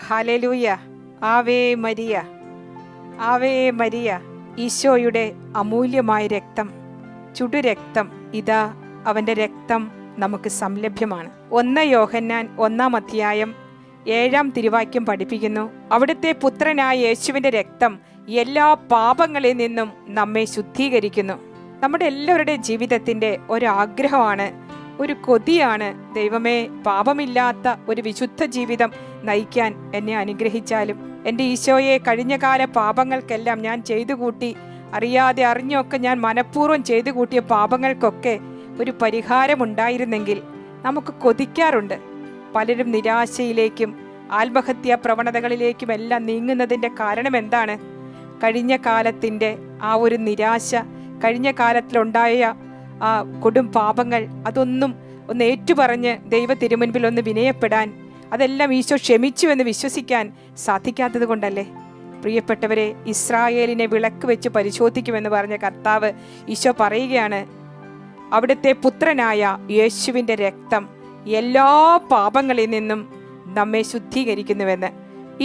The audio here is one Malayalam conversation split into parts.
Hallelujah. Ave Maria, Ave Maria. ഈശോയുടെ അമൂല്യമായ രക്തം, ചുടുരക്തം, ഇതാ അവൻ്റെ രക്തം നമുക്ക് സംലഭ്യമാണ്. 1 യോഹന്നാൻ 1-ാം അധ്യായം 7-ാം തിരുവാക്യം പഠിപ്പിക്കുന്നു, അവിടുത്തെ പുത്രനായ യേശുവിൻ്റെ രക്തം എല്ലാ പാപങ്ങളിൽ നിന്നും നമ്മെ ശുദ്ധീകരിക്കുന്നു. നമ്മുടെ എല്ലാവരുടെയും ജീവിതത്തിൻ്റെ ഒരാഗ്രഹമാണ്, ഒരു കൊതിയാണ്, ദൈവമേ, പാപമില്ലാത്ത ഒരു വിശുദ്ധ ജീവിതം നയിക്കാൻ എന്നെ അനുഗ്രഹിച്ചാലും. എൻ്റെ ഈശോയെ, കഴിഞ്ഞകാല പാപങ്ങൾക്കെല്ലാം ഞാൻ ചെയ്തു കൂട്ടി, അറിയാതെ അറിഞ്ഞൊക്കെ ഞാൻ മനഃപൂർവ്വം ചെയ്തു കൂട്ടിയ പാപങ്ങൾക്കൊക്കെ ഒരു പരിഹാരമുണ്ടായിരുന്നെങ്കിൽ നമുക്ക് കൊതിക്കാറുണ്ട്. പലരും നിരാശയിലേക്കും ആത്മഹത്യാ പ്രവണതകളിലേക്കും എല്ലാം നീങ്ങുന്നതിൻ്റെ കാരണം എന്താണ്? കഴിഞ്ഞ കാലത്തിൻ്റെ ആ ഒരു നിരാശ, കഴിഞ്ഞ കാലത്തിലുണ്ടായ ആ കൊടും പാപങ്ങൾ, അതൊന്നും ഒന്ന് ഏറ്റുപറഞ്ഞ് ദൈവ തിരുമുൻപിൽ ഒന്ന് വിനയപ്പെടാൻ, അതെല്ലാം ഈശോ ക്ഷമിച്ചു എന്ന് വിശ്വസിക്കാൻ സാധിക്കാത്തത് കൊണ്ടല്ലേ? പ്രിയപ്പെട്ടവരെ, ഇസ്രായേലിനെ വിളക്ക് വെച്ച് പരിശോധിക്കുമെന്ന് പറഞ്ഞ കർത്താവ് ഈശോ പറയുകയാണ്, അവിടുത്തെ പുത്രനായ യേശുവിൻ്റെ രക്തം എല്ലാ പാപങ്ങളിൽ നിന്നും നമ്മെ ശുദ്ധീകരിക്കുന്നുവെന്ന്.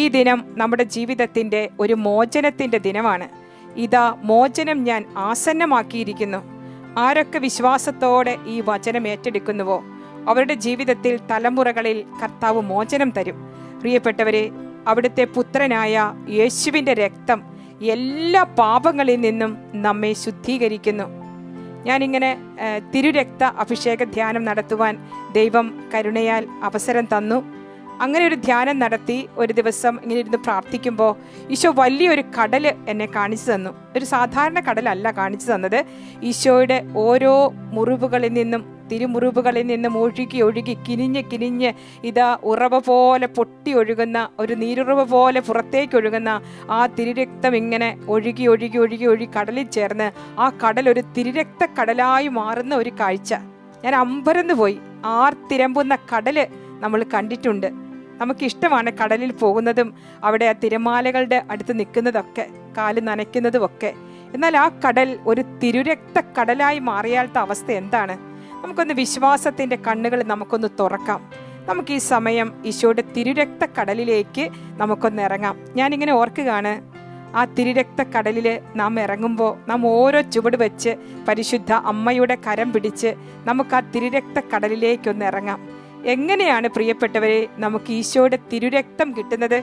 ഈ ദിനം നമ്മുടെ ജീവിതത്തിൻ്റെ ഒരു മോചനത്തിൻ്റെ ദിനമാണ്. ഇതാ മോചനം ഞാൻ ആസന്നമാക്കിയിരിക്കുന്നു. ആരൊക്കെ വിശ്വാസത്തോടെ ഈ വചനം ഏറ്റെടുക്കുന്നുവോ അവരുടെ ജീവിതത്തിൽ തലമുറകളിൽ കർത്താവ് മോചനം തരും. പ്രിയപ്പെട്ടവരെ, അവിടുത്തെ പുത്രനായ യേശുവിൻ്റെ രക്തം എല്ലാ പാപങ്ങളിൽ നിന്നും നമ്മെ ശുദ്ധീകരിക്കുന്നു. ഞാനിങ്ങനെ തിരുരക്ത അഭിഷേക ധ്യാനം നടത്തുവാൻ ദൈവം കരുണയാൽ അവസരം തന്നു. അങ്ങനെ ഒരു ധ്യാനം നടത്തി ഒരു ദിവസം ഇങ്ങനെ ഇരുന്ന് പ്രാർത്ഥിക്കുമ്പോൾ ഈശോ വലിയൊരു കടൽ എന്നെ കാണിച്ചു തന്നു. ഒരു സാധാരണ കടലല്ല കാണിച്ചു തന്നത്. ഈശോയുടെ ഓരോ മുറിവുകളിൽ നിന്നും, തിരുമുറിവുകളിൽ നിന്നും ഒഴുകി ഒഴുകി കിനിഞ്ഞ് ഇതാ ഉറവ പോലെ പൊട്ടി ഒഴുകുന്ന, ഒരു നീരുറവ പോലെ പുറത്തേക്ക് ഒഴുകുന്ന ആ തിരുരക്തം ഇങ്ങനെ ഒഴുകി ഒഴുകി ഒഴുകി ഒഴുകി കടലിൽ ചേർന്ന് ആ കടൽ ഒരു തിരുരക്ത കടലായി മാറുന്ന ഒരു കാഴ്ച. ഞാൻ അമ്പരന്ന് പോയി. ആർത്തിരമ്പുന്ന കടല് നമ്മൾ കണ്ടിട്ടുണ്ട്. നമുക്കിഷ്ടമാണ് കടലിൽ പോകുന്നതും അവിടെ ആ തിരമാലകളുടെ അടുത്ത് നിൽക്കുന്നതൊക്കെ, കാല് നനയ്ക്കുന്നതുമൊക്കെ. എന്നാൽ ആ കടൽ ഒരു തിരുരക്ത കടലായി മാറിയാലത്തെ അവസ്ഥ എന്താണ്? നമുക്കൊന്ന് വിശ്വാസത്തിൻ്റെ കണ്ണുകൾ നമുക്കൊന്ന് തുറക്കാം. നമുക്ക് ഈ സമയം ഈശോയുടെ തിരുരക്ത കടലിലേക്ക് നമുക്കൊന്ന് ഇറങ്ങാം. ഞാനിങ്ങനെ ഓർക്കുകയാണ്, ആ തിരുരക്ത കടലിൽ നാം ഇറങ്ങുമ്പോൾ നാം ഓരോ ചുവട് വെച്ച് പരിശുദ്ധ അമ്മയുടെ കരം പിടിച്ച് നമുക്ക് ആ തിരുരക്ത കടലിലേക്കൊന്ന് ഇറങ്ങാം. എങ്ങനെയാണ് പ്രിയപ്പെട്ടവരെ നമുക്ക് ഈശോയുടെ തിരുരക്തം കിട്ടുന്നത്?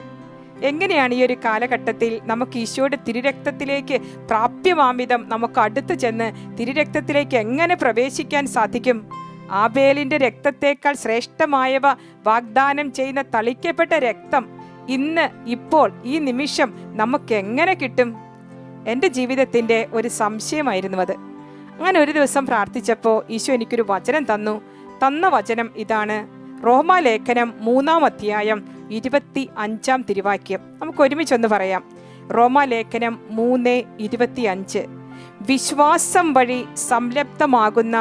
എങ്ങനെയാണ് ഈ ഒരു കാലഘട്ടത്തിൽ നമുക്ക് ഈശോയുടെ തിരുരക്തത്തിലേക്ക് പ്രാപ്യമാമിതം നമുക്ക് അടുത്ത് ചെന്ന് തിരുരക്തത്തിലേക്ക് എങ്ങനെ പ്രവേശിക്കാൻ സാധിക്കും? ആബേലിൻ്റെ രക്തത്തേക്കാൾ ശ്രേഷ്ഠമായവ വാഗ്ദാനം ചെയ്യുന്ന തളിക്കപ്പെട്ട രക്തം ഇന്ന്, ഇപ്പോൾ, ഈ നിമിഷം നമുക്ക് എങ്ങനെ കിട്ടും? എൻ്റെ ജീവിതത്തിൻ്റെ ഒരു സംശയമായിരുന്നു അത്. അങ്ങനെ ഒരു ദിവസം പ്രാർത്ഥിച്ചപ്പോൾ ഈശോ എനിക്കൊരു വചനം തന്ന വചനം ഇതാണ്. റോമാലേഖനം 3-ാം അധ്യായം 25-ാം തിരുവാക്യം നമുക്ക് ഒരുമിച്ചൊന്ന് പറയാം. റോമാലേഖനം 3:25. വിശ്വാസം വഴി സംലപ്തമാകുന്ന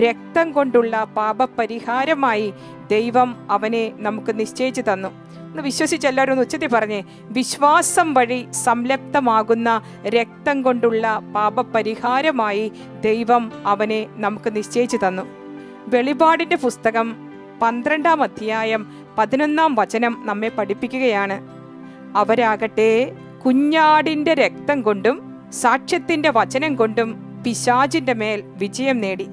രക്തം കൊണ്ടുള്ള പാപപരിഹാരമായി ദൈവം അവനെ നമുക്ക് നിശ്ചയിച്ചു തന്നു. ഒന്ന് വിശ്വസിച്ച് എല്ലാവരും ഒന്ന് ഉച്ചത്തിൽ പറഞ്ഞേ, വിശ്വാസം വഴി സംലപ്തമാകുന്ന രക്തം കൊണ്ടുള്ള പാപപരിഹാരമായി ദൈവം അവനെ നമുക്ക് നിശ്ചയിച്ചു തന്നു. വെളിപാടിൻ്റെ പുസ്തകം 12-ാം അധ്യായം 11-ാം വചനം നമ്മെ പഠിപ്പിക്കുകയാണ്, അവരാകട്ടെ കുഞ്ഞാടിൻ്റെ രക്തം കൊണ്ടും സാക്ഷ്യത്തിൻ്റെ വചനം കൊണ്ടും പിശാചിൻ്റെ മേൽ വിജയം നേടി.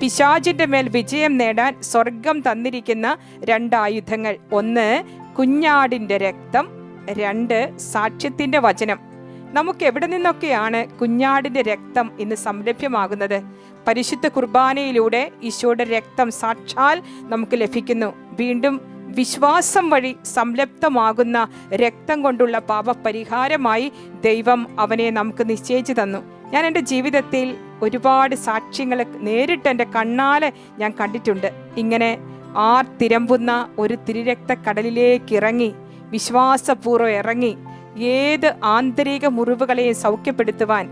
പിശാചിൻ്റെ മേൽ വിജയം നേടാൻ സ്വർഗം തന്നിരിക്കുന്ന 2 ആയുധങ്ങൾ: 1 കുഞ്ഞാടിൻ്റെ രക്തം, 2 സാക്ഷ്യത്തിൻ്റെ വചനം. നമുക്ക് എവിടെ നിന്നൊക്കെയാണ് കുഞ്ഞാടിൻ്റെ രക്തം ഇന്ന് സംലഭ്യമാകുന്നത്? പരിശുദ്ധ കുർബാനയിലൂടെ ഈശോയുടെ രക്തം സാക്ഷാൽ നമുക്ക് ലഭിക്കുന്നു. വീണ്ടും വിശ്വാസം വഴി സംലപ്തമാകുന്ന രക്തം കൊണ്ടുള്ള പാപപരിഹാരമായി ദൈവം അവനെ നമുക്ക് നിശ്ചയിച്ചു തന്നു. ഞാൻ എൻ്റെ ജീവിതത്തിൽ ഒരുപാട് സാക്ഷ്യങ്ങൾ നേരിട്ട് എൻ്റെ കണ്ണാലെ ഞാൻ കണ്ടിട്ടുണ്ട്. ഇങ്ങനെ ആർത്തിരമ്പുന്ന ഒരു തിരുരക്ത കടലിലേക്ക് ഇറങ്ങി, വിശ്വാസപൂർവ്വം ഇറങ്ങി, ഏത് ആന്തരിക മുറിവുകളെയും സൗഖ്യപ്പെടുത്തുവാൻ,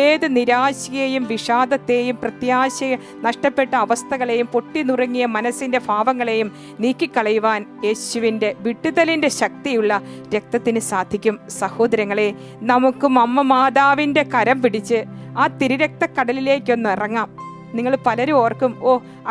ഏത് നിരാശയെയും വിഷാദത്തെയും പ്രത്യാശയെ നഷ്ടപ്പെട്ട അവസ്ഥകളെയും പൊട്ടിനുറുങ്ങിയ മനസ്സിൻ്റെ ഭാവങ്ങളെയും നീക്കിക്കളയുവാൻ യേശുവിൻ്റെ വിടുതലിൻ്റെ ശക്തിയുള്ള രക്തത്തിന് സാധിക്കും. സഹോദരങ്ങളെ, നമുക്കും അമ്മ മാതാവിൻ്റെ കരം പിടിച്ച് ആ തിരുരക്ത കടലിലേക്കൊന്ന് ഇറങ്ങാം. നിങ്ങൾ പലരും ഓർക്കും,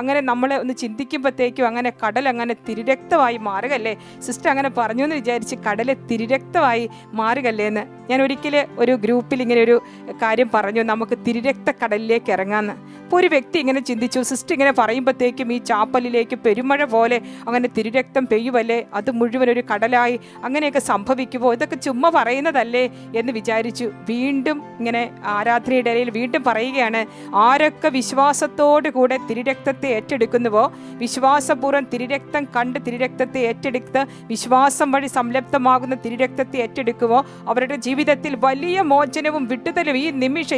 അങ്ങനെ നമ്മളെ ഒന്ന് ചിന്തിക്കുമ്പോഴത്തേക്കും അങ്ങനെ കടൽ അങ്ങനെ തിരുരക്തമായി മാറുകല്ലേ, സിസ്റ്റർ അങ്ങനെ പറഞ്ഞു എന്ന് വിചാരിച്ച് കടൽ തിരുരക്തമായി മാറുകല്ലേ എന്ന്. ഞാൻ ഒരിക്കൽ ഒരു ഗ്രൂപ്പിൽ ഇങ്ങനെ ഒരു കാര്യം പറഞ്ഞു, നമുക്ക് തിരുരക്ത കടലിലേക്ക് ഇറങ്ങാമെന്ന്. അപ്പോൾ ഒരു വ്യക്തി ഇങ്ങനെ ചിന്തിച്ചു, സിസ്റ്റർ ഇങ്ങനെ പറയുമ്പോഴത്തേക്കും ഈ ചാപ്പലിലേക്ക് പെരുമഴ പോലെ അങ്ങനെ തിരുരക്തം പെയ്യുമല്ലേ, അത് മുഴുവൻ ഒരു കടലായി അങ്ങനെയൊക്കെ സംഭവിക്കുമോ, ഇതൊക്കെ ചുമ്മാ പറയുന്നതല്ലേ എന്ന് വിചാരിച്ചു. വീണ്ടും ഇങ്ങനെ ആരാധനയുടെ ഇടയിൽ വീണ്ടും പറയുകയാണ്, ആരൊക്കെ വിശ്വാസത്തോടു കൂടെ തിരുരക്തത്തെ ഏറ്റെടുക്കുന്നുവോ, വിശ്വാസപൂർവ്വം തിരുരക്തം കണ്ട് തിരുരക്തത്തെ ഏറ്റെടുത്ത് വിശ്വാസം വഴി സംലബ്ധമാകുന്ന തിരുരക്തത്തെ ഏറ്റെടുക്കുമോ, അവരുടെ ജീവിതത്തിൽ വലിയ മോചനവും വിടുതലും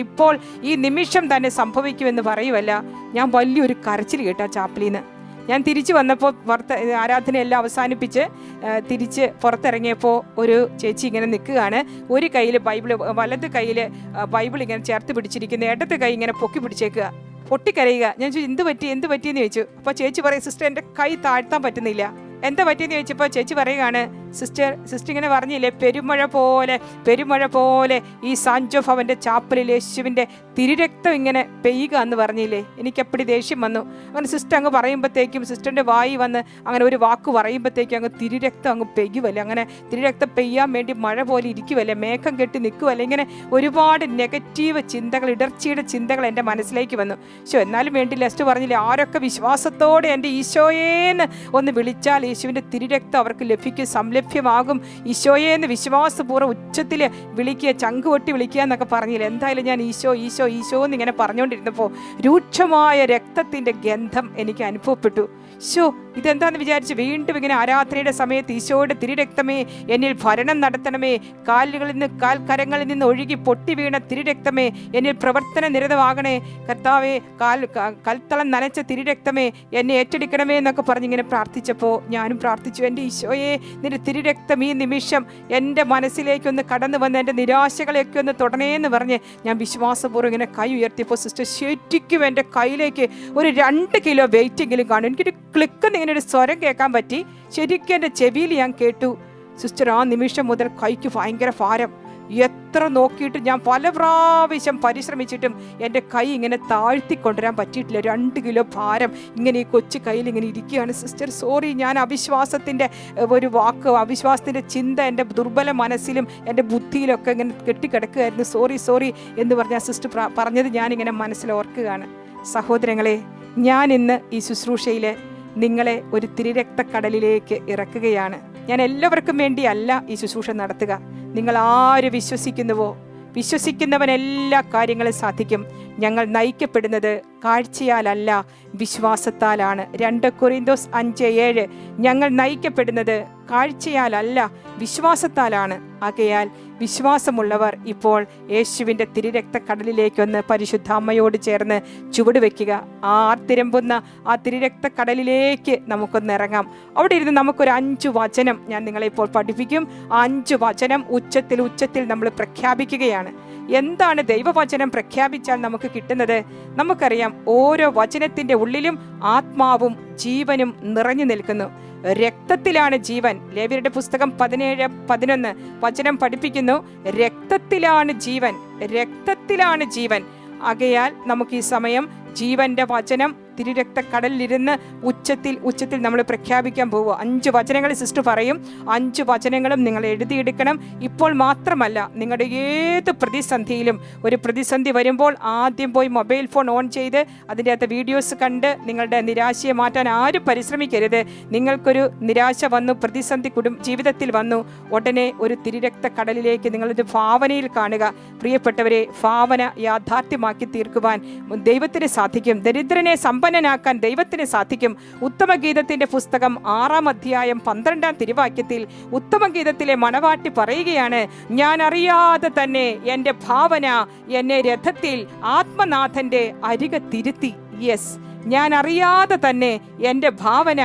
ഇപ്പോൾ ഈ നിമിഷം തന്നെ സംഭവിക്കുമെന്ന് പറയുമല്ല. ഞാൻ വലിയൊരു കരച്ചിൽ കേട്ടാ ചാപ്പലിന്ന്. ഞാൻ തിരിച്ചു വന്നപ്പോൾ ആരാധനയെല്ലാം അവസാനിപ്പിച്ച് തിരിച്ച് പുറത്തിറങ്ങിയപ്പോൾ ഒരു ചേച്ചി ഇങ്ങനെ നിൽക്കുകയാണ്. ഒരു കയ്യിൽ ബൈബിള്, വലത് കയ്യിൽ ബൈബിൾ ഇങ്ങനെ ചേർത്ത് പിടിച്ചിരിക്കുന്ന, ഇടത്ത് കൈ ഇങ്ങനെ പൊക്കി പിടിച്ചേക്കുക, പൊട്ടിക്കരയുക. ഞാൻ ചോദിച്ചു എന്ത് പറ്റിയെന്ന് ചോദിച്ചു. അപ്പോൾ ചേച്ചി പറയും, സിസ്റ്റർ എൻ്റെ കൈ താഴ്ത്താൻ പറ്റുന്നില്ല. എന്താ പറ്റിയെന്ന് ചോദിച്ചപ്പോൾ ചേച്ചി പറയുകയാണ്, സിസ്റ്റർ ഇങ്ങനെ പറഞ്ഞില്ലേ, പെരുമഴ പോലെ ഈ സാൻജോഫ് അവൻ്റെ ചാപ്പലിൽ യേശുവിൻ്റെ തിരുരക്തം ഇങ്ങനെ പെയ്യുക എന്ന് പറഞ്ഞില്ലേ. എനിക്കപ്പടി ദേഷ്യം വന്നു. അങ്ങനെ സിസ്റ്റർ അങ്ങ് പറയുമ്പോഴത്തേക്കും, സിസ്റ്ററിൻ്റെ വായി വന്ന് അങ്ങനെ ഒരു വാക്ക് പറയുമ്പോഴത്തേക്കും അങ്ങ് തിരുരക്തം അങ്ങ് പെയ്യുമല്ലേ, അങ്ങനെ തിരുരക്തം പെയ്യാൻ വേണ്ടി മഴ പോലെ ഇരിക്കുമല്ലേ, മേഘം കെട്ടി നിൽക്കുമല്ലേ. ഇങ്ങനെ ഒരുപാട് നെഗറ്റീവ് ചിന്തകൾ, ഇടർച്ചയുടെ ചിന്തകൾ എൻ്റെ മനസ്സിലേക്ക് വന്നു. എന്നാലും വേണ്ടി ലെസ്റ്റ് പറഞ്ഞില്ലേ, ആരൊക്കെ വിശ്വാസത്തോടെ എൻ്റെ ഈശോയേന്ന് ഒന്ന് വിളിച്ചാൽ യേശുവിൻ്റെ തിരുരക്തം അവർക്ക് ലഭിക്കും, സംലഭ്യമാകും. ഈശോയെന്ന് വിശ്വാസപൂർവ്വം ഉച്ചത്തിൽ വിളിക്കുക, ചങ്ക് പൊട്ടി വിളിക്കുക എന്നൊക്കെ പറഞ്ഞില്ല. എന്തായാലും ഞാൻ ഈശോ എന്നിങ്ങനെ പറഞ്ഞുകൊണ്ടിരുന്നപ്പോൾ രൂക്ഷമായ രക്തത്തിൻ്റെ ഗന്ധം എനിക്ക് അനുഭവപ്പെട്ടു. ഇതെന്താന്ന് വിചാരിച്ച് വീണ്ടും ഇങ്ങനെ ആരാധനയുടെ സമയത്ത് ഈശോയുടെ തിരുരക്തമേ എന്നിൽ ഭരണം നടത്തണമേ, കാൽക്കരങ്ങളിൽ നിന്ന് ഒഴുകി പൊട്ടി വീണ തിരുരക്തമേ എന്നിൽ പ്രവർത്തന നിരതമാകണേ, കർത്താവേ കൽത്തളം നനച്ച തിരുരക്തമേ എന്നെ ഏറ്റെടുക്കണമേ എന്നൊക്കെ പറഞ്ഞിങ്ങനെ പ്രാർത്ഥിച്ചപ്പോൾ ഞാനും പ്രാർത്ഥിച്ചു, എൻ്റെ ഈശോയെ നിന്റെ തിരുരക്തം ഈ നിമിഷം എൻ്റെ മനസ്സിലേക്കൊന്ന് കടന്നു വന്ന് എൻ്റെ നിരാശകളെയൊക്കെ ഒന്ന് തൊടണേന്ന് പറഞ്ഞ് ഞാൻ വിശ്വാസപൂർവ്വം ഇങ്ങനെ കൈ ഉയർത്തിയപ്പോൾ സിസ്റ്റർ ശരിക്കും എൻ്റെ കയ്യിലേക്ക് ഒരു 2 കിലോ വെയിറ്റെങ്കിലും കാണും. എനിക്കൊരു ക്ലിക്ക് ഇങ്ങനെ ഒരു സ്വരം കേൾക്കാൻ പറ്റി. ശരിക്കും എൻ്റെ ചെവിയിൽ ഞാൻ കേട്ടു, സിസ്റ്റർ ആ നിമിഷം മുതൽ കൈക്ക് ഭയങ്കര ഭാരം. എത്ര നോക്കിയിട്ട് ഞാൻ പല പ്രാവശ്യം പരിശ്രമിച്ചിട്ടും എൻ്റെ കൈ ഇങ്ങനെ താഴ്ത്തിക്കൊണ്ടുവരാൻ പറ്റിയിട്ടില്ല. 2 കിലോ ഭാരം ഇങ്ങനെ ഈ കൊച്ചു കയ്യിൽ ഇങ്ങനെ ഇരിക്കുകയാണ്. സിസ്റ്റർ സോറി, ഞാൻ അവിശ്വാസത്തിൻ്റെ ഒരു വാക്ക്, അവിശ്വാസത്തിൻ്റെ ചിന്ത എൻ്റെ ദുർബല മനസ്സിലും എൻ്റെ ബുദ്ധിയിലൊക്കെ ഇങ്ങനെ കെട്ടിക്കിടക്കുകയായിരുന്നു. സോറി എന്ന് പറഞ്ഞാൽ സിസ്റ്റർ പറഞ്ഞത് ഞാനിങ്ങനെ മനസ്സിലോർക്കുകയാണ്. സഹോദരങ്ങളെ, ഞാൻ ഇന്ന് ഈ ശുശ്രൂഷയിൽ നിങ്ങളെ ഒരു തിരുരക്തക്കടലിലേക്ക് ഇറക്കുകയാണ്. ഞാൻ എല്ലാവർക്കും വേണ്ടിയല്ല ഈ ശുശ്രൂഷ നടത്തുക. നിങ്ങൾ ആര് വിശ്വസിക്കുന്നുവോ, വിശ്വസിക്കുന്നവൻ എല്ലാ കാര്യങ്ങളും സാധിക്കും. ഞങ്ങൾ നയിക്കപ്പെടുന്നത് കാഴ്ചയാലല്ല വിശ്വാസത്താലാണ്. 2 കൊരിന്തോസ് 5:7. ഞങ്ങൾ നയിക്കപ്പെടുന്നത് കാഴ്ചയാലല്ല വിശ്വാസത്താലാണ്. ആകയാൽ വിശ്വാസമുള്ളവർ ഇപ്പോൾ യേശുവിൻ്റെ തിരുരക്തക്കടലിലേക്കൊന്ന് പരിശുദ്ധ അമ്മയോട് ചേർന്ന് ചുവട് വയ്ക്കുക. ആർത്തിരമ്പുന്ന ആ തിരുരക്തക്കടലിലേക്ക് നമുക്കൊന്ന് ഇറങ്ങാം. അവിടെ ഇരുന്ന് നമുക്കൊരു 5 വചനം ഞാൻ നിങ്ങളെ ഇപ്പോൾ പഠിപ്പിക്കും. ആ 5 വചനം ഉച്ചത്തിൽ നമ്മൾ പ്രഖ്യാപിക്കുകയാണ്. എന്താണ് ദൈവവചനം പ്രഖ്യാപിച്ചാൽ നമുക്ക് കിട്ടുന്നത്? നമുക്കറിയാം, ഓരോ വചനത്തിൻ്റെ ഉള്ളിലും ആത്മാവും ജീവനും നിറഞ്ഞു നിൽക്കുന്നു. രക്തത്തിലാണ് ജീവൻ. ലേവ്യരുടെ പുസ്തകം 17:11 വചനം പഠിപ്പിക്കുന്നു, രക്തത്തിലാണ് ജീവൻ. ആകയാൽ നമുക്ക് ഈ സമയം ജീവന്റെ വചനം തിരുരക്തക്കടലിലിരുന്ന് ഉച്ചത്തിൽ നമ്മൾ പ്രഖ്യാപിക്കാൻ പോവുക. 5 വചനങ്ങൾ സിസ്റ്റർ പറയും. 5 വചനങ്ങളും നിങ്ങൾ എഴുതിയെടുക്കണം. ഇപ്പോൾ മാത്രമല്ല, നിങ്ങളുടെ ഏത് പ്രതിസന്ധിയിലും, ഒരു പ്രതിസന്ധി വരുമ്പോൾ ആദ്യം പോയി മൊബൈൽ ഫോൺ ഓൺ ചെയ്ത് അതിൻ്റെ അകത്ത് വീഡിയോസ് കണ്ട് നിങ്ങളുടെ നിരാശയെ മാറ്റാൻ ആരും പരിശ്രമിക്കരുത്. നിങ്ങൾക്കൊരു നിരാശ വന്നു, പ്രതിസന്ധി ജീവിതത്തിൽ വന്നു, ഉടനെ ഒരു തിരുരക്തക്കടലിലേക്ക് നിങ്ങളിത് ഭാവനയിൽ കാണുക. പ്രിയപ്പെട്ടവരെ, ഭാവന യാഥാർത്ഥ്യമാക്കി തീർക്കുവാൻ ദൈവത്തിന് സാധിക്കും. ദരിദ്രനെ സമ്പന്നനാക്കാൻ ദൈവത്തിന് സാധിക്കും. ഉത്തമഗീതത്തിന്റെ പുസ്തകം 6-ാം അധ്യായം 12-ാം തിരുവാക്യത്തിൽ ഉത്തമഗീതത്തിലെ മണവാട്ടി പറയുകയാണ്, ഞാൻ അറിയാതെ തന്നെ എൻ്റെ ഭാവന എന്നെ രഥത്തിൽ ആത്മനാഥന്റെ അരികത്തിരുത്തി. യെസ്, ഞാൻ അറിയാതെ തന്നെ എൻ്റെ ഭാവന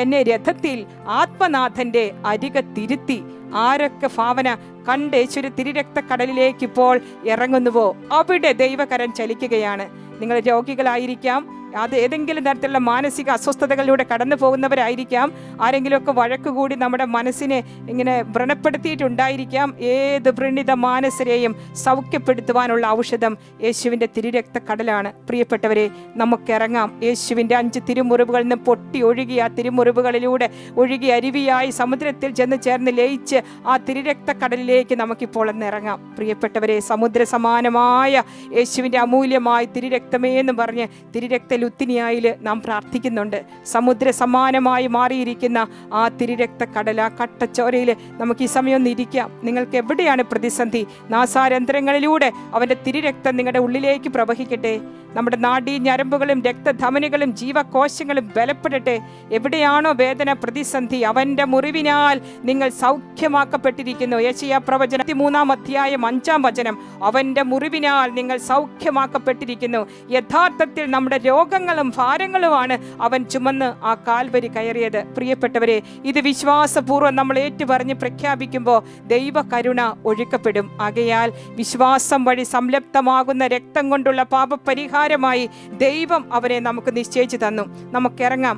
എന്നെ രഥത്തിൽ ആത്മനാഥന്റെ അരികത്തിരുത്തി. ആരൊക്കെ ഭാവന കണ്ട് യേശുവിന്റെ തിരുരക്തക്കടലിലേക്ക് ഇപ്പോൾ ഇറങ്ങുന്നുവോ അവിടെ ദൈവകരം ചലിക്കുകയാണ്. നിങ്ങൾ രോഗികളായിരിക്കാം, അത് ഏതെങ്കിലും തരത്തിലുള്ള മാനസിക അസ്വസ്ഥതകളിലൂടെ കടന്നു പോകുന്നവരായിരിക്കാം. ആരെങ്കിലുമൊക്കെ വഴക്ക് കൂടി നമ്മുടെ മനസ്സിനെ ഇങ്ങനെ വ്രണപ്പെടുത്തിയിട്ടുണ്ടായിരിക്കാം. ഏത് വ്രണിത മാനസരെയും സൗഖ്യപ്പെടുത്തുവാനുള്ള ഔഷധം യേശുവിൻ്റെ തിരുരക്ത കടലാണ്. പ്രിയപ്പെട്ടവരെ, നമുക്കിറങ്ങാം. യേശുവിൻ്റെ 5 തിരുമുറിവുകളിൽ നിന്ന് പൊട്ടി ഒഴുകി ആ തിരുമുറിവുകളിലൂടെ ഒഴുകി അരുവിയായി സമുദ്രത്തിൽ ചെന്ന് ചേർന്ന് ലയിച്ച് ആ തിരുരക്ത കടലിലേക്ക് നമുക്കിപ്പോൾ ഇറങ്ങാം. പ്രിയപ്പെട്ടവരെ, സമുദ്ര സമാനമായ യേശുവിൻ്റെ അമൂല്യമായ തിരുരക്തമേ എന്ന് പറഞ്ഞ് തിരുരക്ത ലുത്തിനിയായിൽ നാം പ്രാർത്ഥിക്കുന്നുണ്ട്. സമുദ്ര സമാനമായി മാറിയിരിക്കുന്ന ആ തിരുരക്ത കടൽ, ആ കട്ടച്ചോരയിൽ നമുക്ക് ഈ സമയം ഒന്ന് ഇരിക്കാം. നിങ്ങൾക്ക് എവിടെയാണ് പ്രതിസന്ധി? നാസാരന്ധ്രങ്ങളിലൂടെ അവൻ്റെ തിരുരക്തം നിങ്ങളുടെ ഉള്ളിലേക്ക് പ്രവഹിക്കട്ടെ. നമ്മുടെ നാഡീ ഞരമ്പുകളും രക്തധമനികളും ജീവകോശങ്ങളും ബലപ്പെടട്ടെ. എവിടെയാണോ വേദന, പ്രതിസന്ധി, അവൻ്റെ മുറിവിനാൽ നിങ്ങൾ സൗഖ്യമാക്കപ്പെട്ടിരിക്കുന്നു. യെശയ്യാ പ്രവചനം 3-ാം അധ്യായം 5-ാം വചനം, അവൻ്റെ മുറിവിനാൽ നിങ്ങൾ സൗഖ്യമാക്കപ്പെട്ടിരിക്കുന്നു. യഥാർത്ഥത്തിൽ നമ്മുടെ രോഗങ്ങളും ഭാരങ്ങളുമാണ് അവൻ ചുമന്ന് ആ കാൽവരി കയറിയത്. പ്രിയപ്പെട്ടവരെ, ഇത് വിശ്വാസപൂർവ്വം നമ്മൾ ഏറ്റുപറഞ്ഞ് പ്രഖ്യാപിക്കുമ്പോൾ ദൈവകരുണ ഒഴുക്കപ്പെടും. ആകയാൽ വിശ്വാസം വഴി സംലപ്തമാകുന്ന രക്തം കൊണ്ടുള്ള പാപപരിഹാരമായി ദൈവം അവനെ നമുക്ക് നിശ്ചയിച്ചു തന്നു. നമുക്കിറങ്ങാം.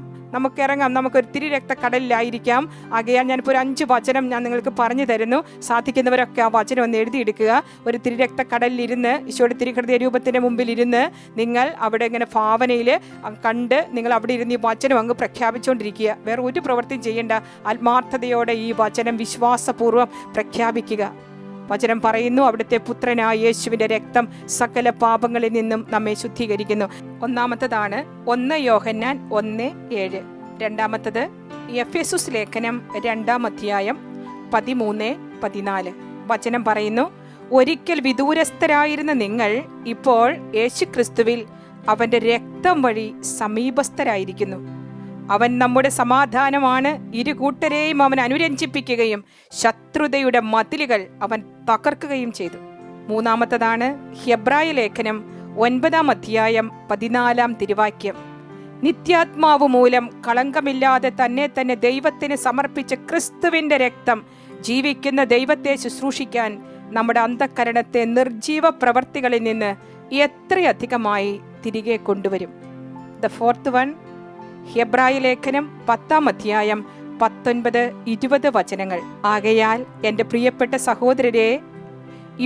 നമുക്കൊരു തിരുരക്ത കടലിലായിരിക്കാം. ആകയാൽ ഞാനിപ്പോൾ ഒരു 5 വചനം ഞാൻ നിങ്ങൾക്ക് പറഞ്ഞു തരുന്നു. സാധിക്കുന്നവരൊക്കെ ആ വചനം ഒന്ന് എഴുതിയെടുക്കുക. ഒരു തിരുരക്ത കടലിലിരുന്ന്, ഈശോയുടെ തിരുഹൃദയ രൂപത്തിൻ്റെ മുമ്പിൽ ഇരുന്ന് നിങ്ങൾ അവിടെ ഇങ്ങനെ ഭാവനയിൽ കണ്ട് നിങ്ങൾ അവിടെ ഇരുന്ന് ഈ വചനം അങ്ങ് പ്രഖ്യാപിച്ചുകൊണ്ടിരിക്കുക. വേറെ ഒരു പ്രവൃത്തിയും ചെയ്യേണ്ട. ആത്മാർത്ഥതയോടെ ഈ വചനം വിശ്വാസപൂർവ്വം പ്രഖ്യാപിക്കുക. വചനം പറയുന്നു, അവിടുത്തെ പുത്രനായ യേശുവിൻ്റെ രക്തം സകല പാപങ്ങളിൽ നിന്നും നമ്മെ ശുദ്ധീകരിക്കുന്നു. ഒന്നാമത്തതാണ് 1 യോഹന്നാൻ 1:7. രണ്ടാമത്തത് എഫെസുസ് ലേഖനം 2-ാം അധ്യായം 13-14. വചനം പറയുന്നു, ഒരിക്കൽ വിദൂരസ്ഥരായിരുന്ന നിങ്ങൾ ഇപ്പോൾ യേശുക്രിസ്തുവിൽ അവൻ്റെ രക്തം വഴി സമീപസ്ഥരായിരിക്കുന്നു. അവൻ നമ്മുടെ സമാധാനമാണ്. ഇരുകൂട്ടരെയും അവൻ അനുരഞ്ജിപ്പിക്കുകയും ശത്രുതയുടെ മതിലുകൾ അവൻ തകർക്കുകയും ചെയ്തു. മൂന്നാമത്തതാണ് ഹെബ്രായ ലേഖനം 9-ാം അധ്യായം 14-ാം തിരുവാക്യം. നിത്യാത്മാവ് മൂലം കളങ്കമില്ലാതെ തന്നെ ദൈവത്തിന് സമർപ്പിച്ച ക്രിസ്തുവിൻ്റെ രക്തം ജീവിക്കുന്ന ദൈവത്തെ ശുശ്രൂഷിക്കാൻ നമ്മുടെ അന്തഃകരണത്തെ നിർജീവ പ്രവർത്തികളിൽ നിന്ന് എത്രയധികമായി തിരികെ കൊണ്ടുവരും. ദ ഫോർത്ത് വൺ, ഹെബ്രായ ലേഖനം 10-ാം അധ്യായം 19-20 വചനങ്ങൾ. ആകയാൽ എൻ്റെ പ്രിയപ്പെട്ട സഹോദരരെ,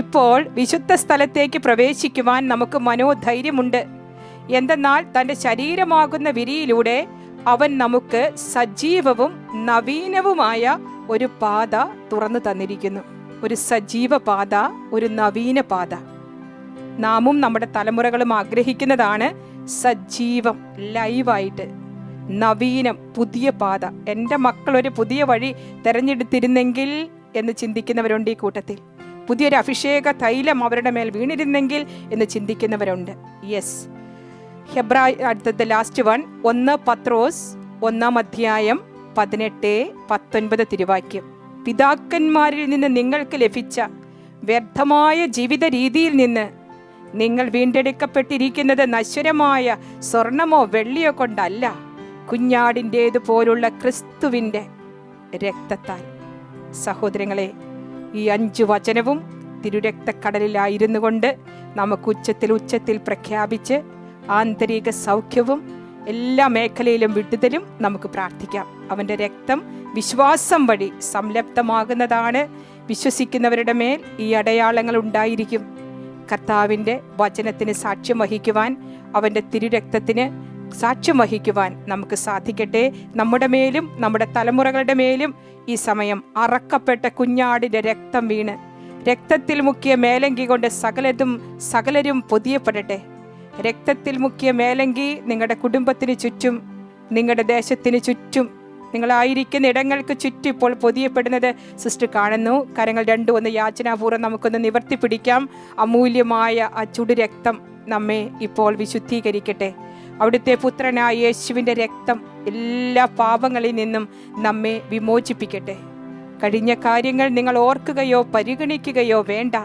ഇപ്പോൾ വിശുദ്ധ സ്ഥലത്തേക്ക് പ്രവേശിക്കുവാൻ നമുക്ക് മനോധൈര്യമുണ്ട്. എന്തെന്നാൽ തൻ്റെ ശരീരമാകുന്ന വിരിയിലൂടെ അവൻ നമുക്ക് സജീവവും നവീനവുമായ ഒരു പാത തുറന്നു തന്നിരിക്കുന്നു. ഒരു സജീവ പാത, ഒരു നവീന പാത. നാമും നമ്മുടെ തലമുറകളും ആഗ്രഹിക്കുന്നതാണ് സജീവം, ലൈവായിട്ട്, നവീനം, പുതിയ പാത. എൻ്റെ മക്കളൊരു പുതിയ വഴി തിരഞ്ഞെടുത്തിരുന്നെങ്കിൽ എന്ന് ചിന്തിക്കുന്നവരുണ്ട് ഈ കൂട്ടത്തിൽ. പുതിയൊരു അഭിഷേക തൈലം അവരുടെ മേൽ വീണിരുന്നെങ്കിൽ എന്ന് ചിന്തിക്കുന്നവരുണ്ട്. യെസ്. ഹെബ്രായ അടുത്തത് ലാസ്റ്റ് വൺ, 1 പത്രോസ് 1-ാം അധ്യായം 18-19 തിരുവാക്യം. പിതാക്കന്മാരിൽ നിന്ന് നിങ്ങൾക്ക് ലഭിച്ച വ്യർത്ഥമായ ജീവിത രീതിയിൽ നിന്ന് നിങ്ങൾ വീണ്ടെടുക്കപ്പെട്ടിരിക്കുന്നത് നശ്വരമായ സ്വർണമോ വെള്ളിയോ കൊണ്ടല്ല, കുഞ്ഞാടിൻ്റേതുപോലുള്ള ക്രിസ്തുവിൻ്റെ രക്തത്താൽ. സഹോദരങ്ങളെ, ഈ 5 വചനവും തിരുരക്തക്കടലിലായിരുന്നു കൊണ്ട് നമുക്ക് ഉച്ചത്തിൽ പ്രഖ്യാപിച്ച് ആന്തരിക സൗഖ്യവും എല്ലാ മേഖലയിലും വിടുതലും നമുക്ക് പ്രാർത്ഥിക്കാം. അവൻ്റെ രക്തം വിശ്വാസം വഴി സംലപ്തമാകുന്നതാണ്. വിശ്വസിക്കുന്നവരുടെ മേൽ ഈ അടയാളങ്ങൾ ഉണ്ടായിരിക്കും. കർത്താവിൻ്റെ വചനത്തിന് സാക്ഷ്യം വഹിക്കുവാൻ, അവൻ്റെ തിരുരക്തത്തിന് സാക്ഷ്യം വഹിക്കുവാൻ നമുക്ക് സാധിക്കട്ടെ. നമ്മുടെ മേലും നമ്മുടെ തലമുറകളുടെ മേലും ഈ സമയം അറക്കപ്പെട്ട കുഞ്ഞാടിൻ്റെ രക്തം വീണ് രക്തത്തിൽ മുക്കിയ മേലങ്കി കൊണ്ട് സകലരും പൊതിയപ്പെടട്ടെ. രക്തത്തിൽ മുക്കിയ മേലങ്കി നിങ്ങളുടെ കുടുംബത്തിന് ചുറ്റും, നിങ്ങളുടെ ദേശത്തിന് ചുറ്റും, നിങ്ങളായിരിക്കുന്ന ഇടങ്ങൾക്ക് ചുറ്റും ഇപ്പോൾ പൊതിയപ്പെടുന്നത് സിസ്റ്റർ കാണുന്നു. കരങ്ങൾ രണ്ടും ഒന്ന് യാചനാപൂർവ്വം നമുക്കൊന്ന് നിവർത്തി പിടിക്കാം. അമൂല്യമായ ആ ചുടുരക്തം നമ്മെ ഇപ്പോൾ വിശുദ്ധീകരിക്കട്ടെ. അവിടുത്തെ പുത്രനായ യേശുവിൻ്റെ രക്തം എല്ലാ പാപങ്ങളിൽ നിന്നും നമ്മെ വിമോചിപ്പിക്കട്ടെ. കഴിഞ്ഞ കാര്യങ്ങൾ നിങ്ങൾ ഓർക്കുകയോ പരിഗണിക്കുകയോ വേണ്ട.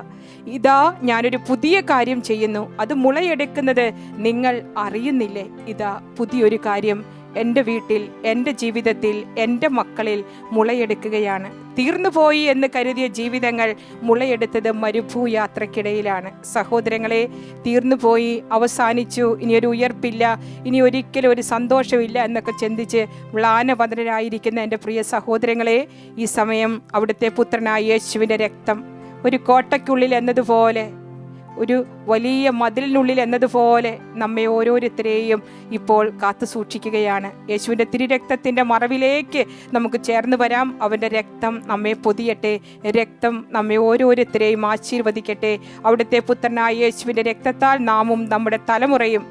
ഇതാ ഞാനൊരു പുതിയ കാര്യം ചെയ്യുന്നു, അത് മുളയെടുക്കുന്നത് നിങ്ങൾ അറിയുന്നില്ലേ? ഇതാ പുതിയൊരു കാര്യം എൻ്റെ വീട്ടിൽ, എൻ്റെ ജീവിതത്തിൽ, എൻ്റെ മക്കളിൽ മുളയെടുക്കുകയാണ്. തീർന്നുപോയി എന്ന് കരുതിയ ജീവിതങ്ങൾ മുളയെടുത്തത് മരുഭൂയാത്രയ്ക്കിടയിലാണ്. സഹോദരങ്ങളെ, തീർന്നുപോയി, അവസാനിച്ചു, ഇനിയൊരു ഉയർപ്പില്ല, ഇനി ഒരിക്കലും ഒരു സന്തോഷമില്ല എന്നൊക്കെ ചിന്തിച്ച് മ്ലാനവദനരായിരിക്കുന്ന എൻ്റെ പ്രിയ സഹോദരങ്ങളെ, ഈ സമയം അവിടുത്തെ പുത്രനായ യേശുവിൻ്റെ രക്തം ഒരു കോട്ടയ്ക്കുള്ളിൽ എന്നതുപോലെ, ഒരു വലിയ മതിലിനുള്ളിൽ എന്നതുപോലെ നമ്മെ ഓരോരുത്തരെയും ഇപ്പോൾ കാത്തു സൂക്ഷിക്കുകയാണ്. യേശുവിൻ്റെ തിരുരക്തത്തിൻ്റെ മറവിലേക്ക് നമുക്ക് ചേർന്ന് വരാം. അവൻ്റെ രക്തം നമ്മെ പൊതിയട്ടെ, രക്തം നമ്മെ ഓരോരുത്തരെയും ആശീർവദിക്കട്ടെ. അവിടുത്തെ പുത്രനായ യേശുവിൻ്റെ രക്തത്താൽ നാമും നമ്മുടെ തലമുറയും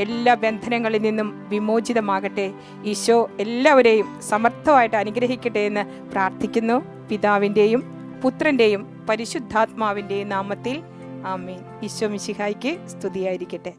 എല്ലാ ബന്ധനങ്ങളിൽ നിന്നും വിമോചിതമാകട്ടെ. ഈശോ എല്ലാവരെയും സമർത്ഥമായിട്ട് അനുഗ്രഹിക്കട്ടെ എന്ന് പ്രാർത്ഥിക്കുന്നു. പിതാവിൻ്റെയും പുത്രൻ്റെയും പരിശുദ്ധാത്മാവിൻ്റെയും നാമത്തിൽ ആമേൻ. ഈശോ മിശിഹായ്ക്ക് സ്തുതിയായിരിക്കട്ടെ.